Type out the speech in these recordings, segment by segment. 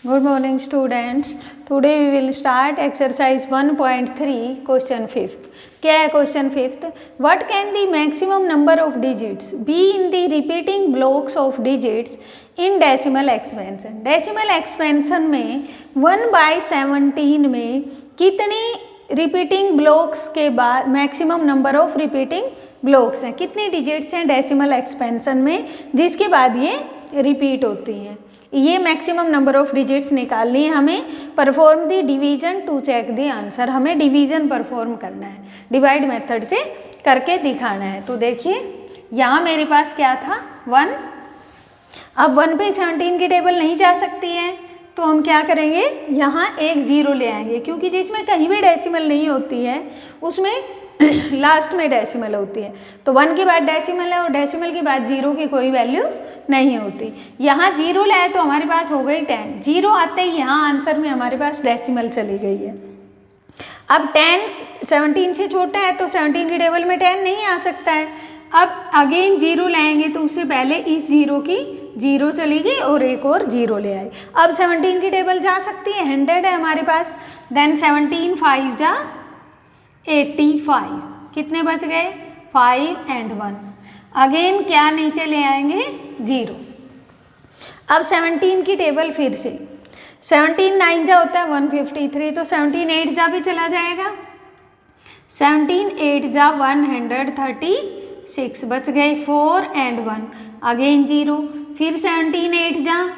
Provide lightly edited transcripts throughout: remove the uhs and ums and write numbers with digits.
Good morning students. Today we will start exercise 1.3 question 5th. क्या है question 5th? What can the maximum number of digits be in the repeating blocks of digits in decimal expansion? Decimal expansion में 1/17 में कितनी repeating blocks के बाद maximum number of repeating blocks हैं, कितनी digits हैं डेसिमल एक्सपेंशन में जिसके बाद ये रिपीट होती हैं, ये मैक्सिमम नंबर ऑफ डिजिट्स निकालनी है हमें। Perform the division to check the answer, हमें डिवीजन परफॉर्म करना है, डिवाइड मेथड से करके दिखाना है। तो देखिए यहाँ मेरे पास क्या था 1, अब 1 पे 17 की टेबल नहीं जा सकती है तो हम क्या करेंगे, यहाँ एक 0 ले आएंगे क्योंकि जिसमें कहीं भी डेसिमल नहीं होती है उसमें लास्ट में डेसिमल होती है। तो 1 के बाद डेसिमल है और डेसिमल के बाद 0 की कोई वैल्यू नहीं होती। यहाँ 0 लाए तो हमारे पास हो गई 10, 0 आते ही यहाँ आंसर में हमारे पास डेसिमल चली गई है। अब 10 17 से छोटा है तो 17 की टेबल में 10 नहीं आ सकता है। अब अगेन 0 लाएंगे तो उससे पहले इस 0 की 0 चली गई और एक और 0 ले आई। अब 17 की टेबल जा सकती है, 100 है हमारे पास, देन 17 5 जा 85, कितने बच गए 5 and 1। अगेन क्या नीचे ले आएंगे 0। अब 17 की टेबल फिर से 17 9 जा होता है 153, तो 17 8 जा भी चला जाएगा, 17 8 जा 136, बच गए 4 and 1, अगेन 0, फिर 17 8 जा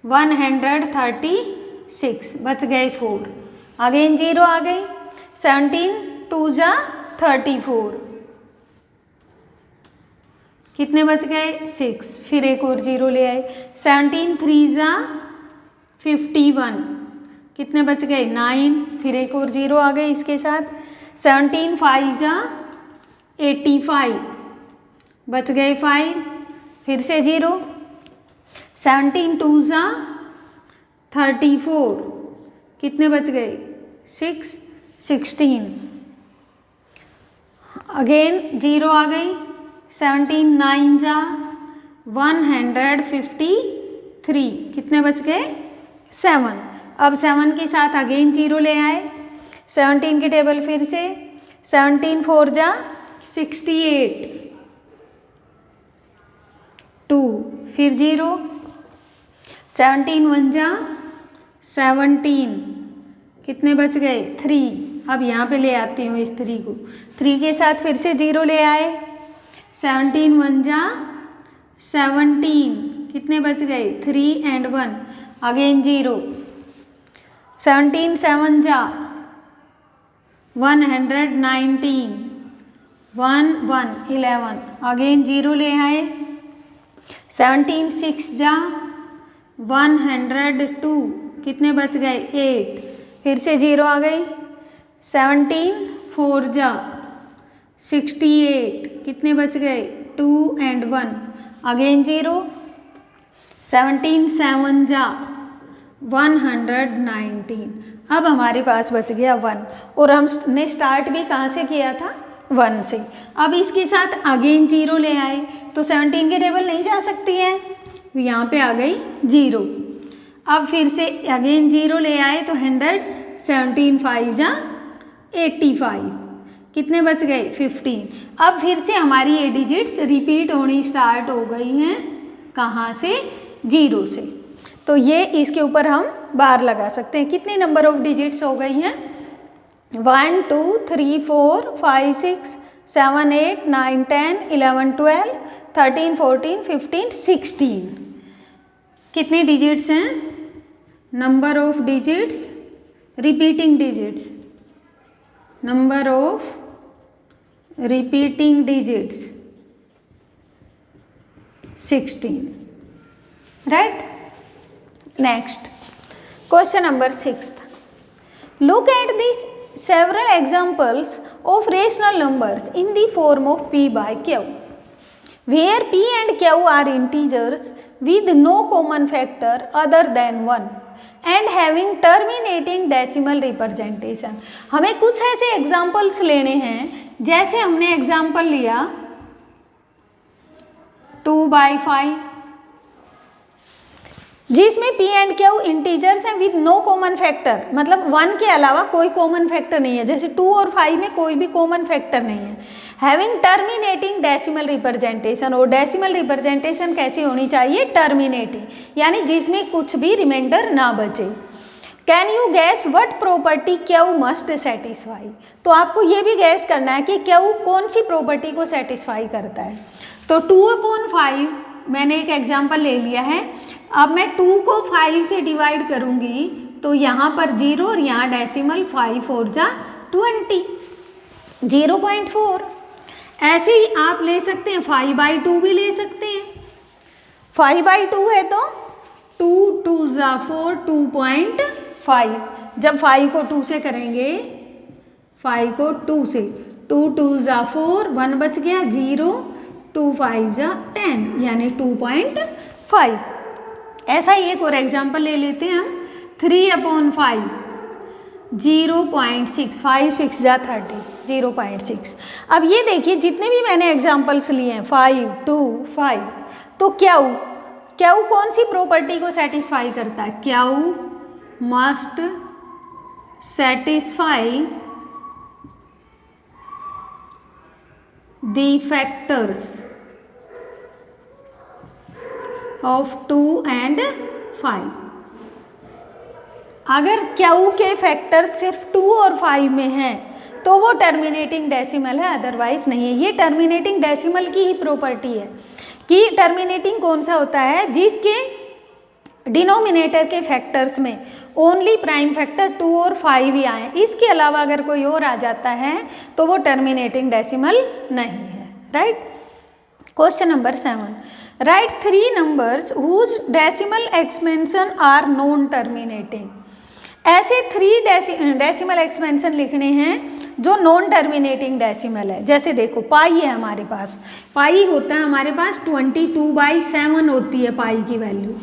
136, बच गए 4, अगेन 0 आ गई, 17 2 जा 34, कितने बच गए 6, फिर एक और 0 ले आए, 17 3 जा 51, कितने बच गए 9, फिर एक और 0 आ गए इसके साथ, 17 5 जा 85, बच गए 5, फिर से 0, 17 2 जा 34, कितने बच गए 6 16, अगेन 0 आ गई, 17 9 जा 153, कितने बच गए 7। अब 7 के साथ अगेन 0 ले आए, 17 की टेबल फिर से 17 4 जा 68 2, फिर 0, 17 1 जा 17, कितने बच गए 3। अब यहाँ पे ले आती हूँ इस 3 को, 3 के साथ फिर से 0 ले आए, 17 1 जा 17, कितने बच गए 3 and 1, अगेन 0, 17 7 जा 119, 1 1 11, अगेन 0 ले आए, 17 6 जा 102, कितने बच गए 8, फिर से 0 आ गई, 17 4 जा 68, कितने बच गए 2 and 1, अगेन 0, 17 7 जा 119। अब हमारे पास बच गया 1 और हमने स्टार्ट भी कहाँ से किया था 1 से। अब इसके साथ अगेन 0 ले आए तो 17 की टेबल नहीं जा सकती है, यहाँ पे आ गई 0। अब फिर से अगेन 0 ले आए तो 100, 17 5 जा 85, कितने बच गए 15। अब फिर से हमारी ये डिजिट्स रिपीट होनी स्टार्ट हो गई हैं, कहाँ से 0 से। तो ये इसके ऊपर हम बार लगा सकते हैं, कितने नंबर ऑफ डिजिट्स हो गई हैं 1 2 3 4 5 6 7 8 9 10 11 12 13 14 15 16, कितनी डिजिट्स हैं, number of digits repeating digits, number of repeating digits 16, right. Next question number 6, look at the several examples of rational numbers in the form of p by q, where p and q are integers with no common factor other than 1 and having terminating decimal representation। हमें कुछ ऐसे examples लेने हैं, जैसे हमने example लिया 2/5, जिसमें P and Q integers हैं विद नो कॉमन फैक्टर, मतलब 1 के अलावा कोई कॉमन फैक्टर नहीं है, जैसे 2 और 5 में कोई भी कॉमन फैक्टर नहीं है। हैविंग टर्मिनेटिंग डेसिमल रिप्रेजेंटेशन, और डेसिमल रिप्रेजेंटेशन कैसी होनी चाहिए, टर्मिनेटिंग, यानी जिसमें कुछ भी रिमाइंडर ना बचे। Can you gas what property Q must satisfy, तो आपको ये भी गैस करना है कि Q कौन सी प्रॉपर्टी को सेटिस्फाई करता है। तो 2/5 मैंने एक एग्जाम्पल ले लिया है, अब मैं 2 को 5 से डिवाइड करूँगी तो यहाँ पर 0 और यहाँ डेसिमल 5 4 जा 20, 0.4। ऐसे ही आप ले सकते हैं 5/2 भी ले सकते हैं, 5/2 है तो 2 2 जा 4 2.5, जब 5 को 2 से करेंगे, 5 को 2 से 2 2 जा 4 1 बच गया 0 2 5 जा 10 यानी 2.5। ऐसा ही एक और एग्जाम्पल ले लेते हैं हम, 3/5 0.6, 5 6 जा 30 0.6। अब ये देखिए जितने भी मैंने एग्जाम्पल्स लिए हैं 5 2 5, तो Q कौन सी प्रॉपर्टी को सेटिस्फाई करता है, Q must satisfy the factors of 2 and 5। अगर Q के फैक्टर सिर्फ 2 और 5 में हैं तो वो टर्मिनेटिंग डेसिमल है, अदरवाइज नहीं है। ये टर्मिनेटिंग डेसिमल की ही प्रॉपर्टी है कि टर्मिनेटिंग कौन सा होता है, जिसके डिनोमिनेटर के फैक्टर्स में ओनली प्राइम फैक्टर 2 और 5 ही आए, इसके अलावा अगर कोई और आ जाता है तो वो टर्मिनेटिंग डेसिमल नहीं है, right. Question number 7, right 3 numbers whose decimal expansion are non terminating. ऐसे 3 डेसिमल एक्सपेंशन लिखने हैं जो नॉन टर्मिनेटिंग डेसिमल है। जैसे देखो पाई है हमारे पास, पाई होता है हमारे पास 22/7 होती है पाई की वैल्यू,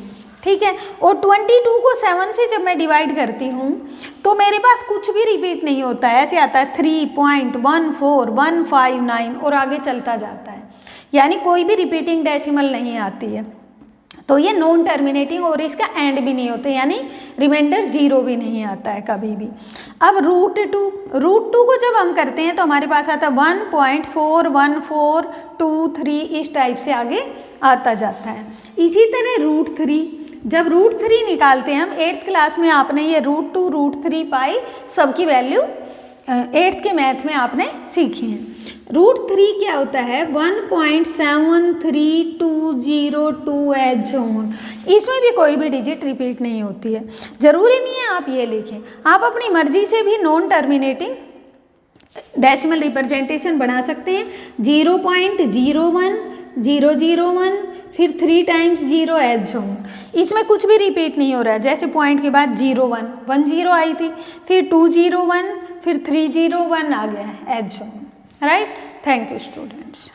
ठीक है। और 22 को 7 से जब मैं डिवाइड करती हूँ तो मेरे पास कुछ भी रिपीट नहीं होता है, ऐसे आता है 3.14159 और आगे चलता जाता है, यानी कोई भी रिपीटिंग डेसिमल नहीं आती है। तो ये नॉन टर्मिनेटिंग और इसका एंड भी नहीं होते, यानी रिमाइंडर 0 भी नहीं आता है कभी भी। अब रूट टू को जब हम करते हैं तो हमारे पास आता है 1.41423 इस टाइप से आगे आता जाता है। इसी तरह √3, जब √3 निकालते हैं हम 8th क्लास में, आपने ये √2 √3 पाई सबकी वैल्यू 8th के मैथ में आपने सीखी है। √3 क्या होता है, 1.73202 एज ऑन, इसमें भी कोई भी डिजिट रिपीट नहीं होती है। ज़रूरी नहीं है आप ये लिखें, आप अपनी मर्जी से भी नॉन टर्मिनेटिंग डेसिमल रिप्रेजेंटेशन बना सकते हैं। 0.01001 फिर 3 टाइम्स 0 एज ऑन, इसमें कुछ भी रिपीट नहीं हो रहा है। जैसे पॉइंट के बाद 01 10 आई थी, फिर 201 फिर 301 आ गया है as on, right. Thank you students.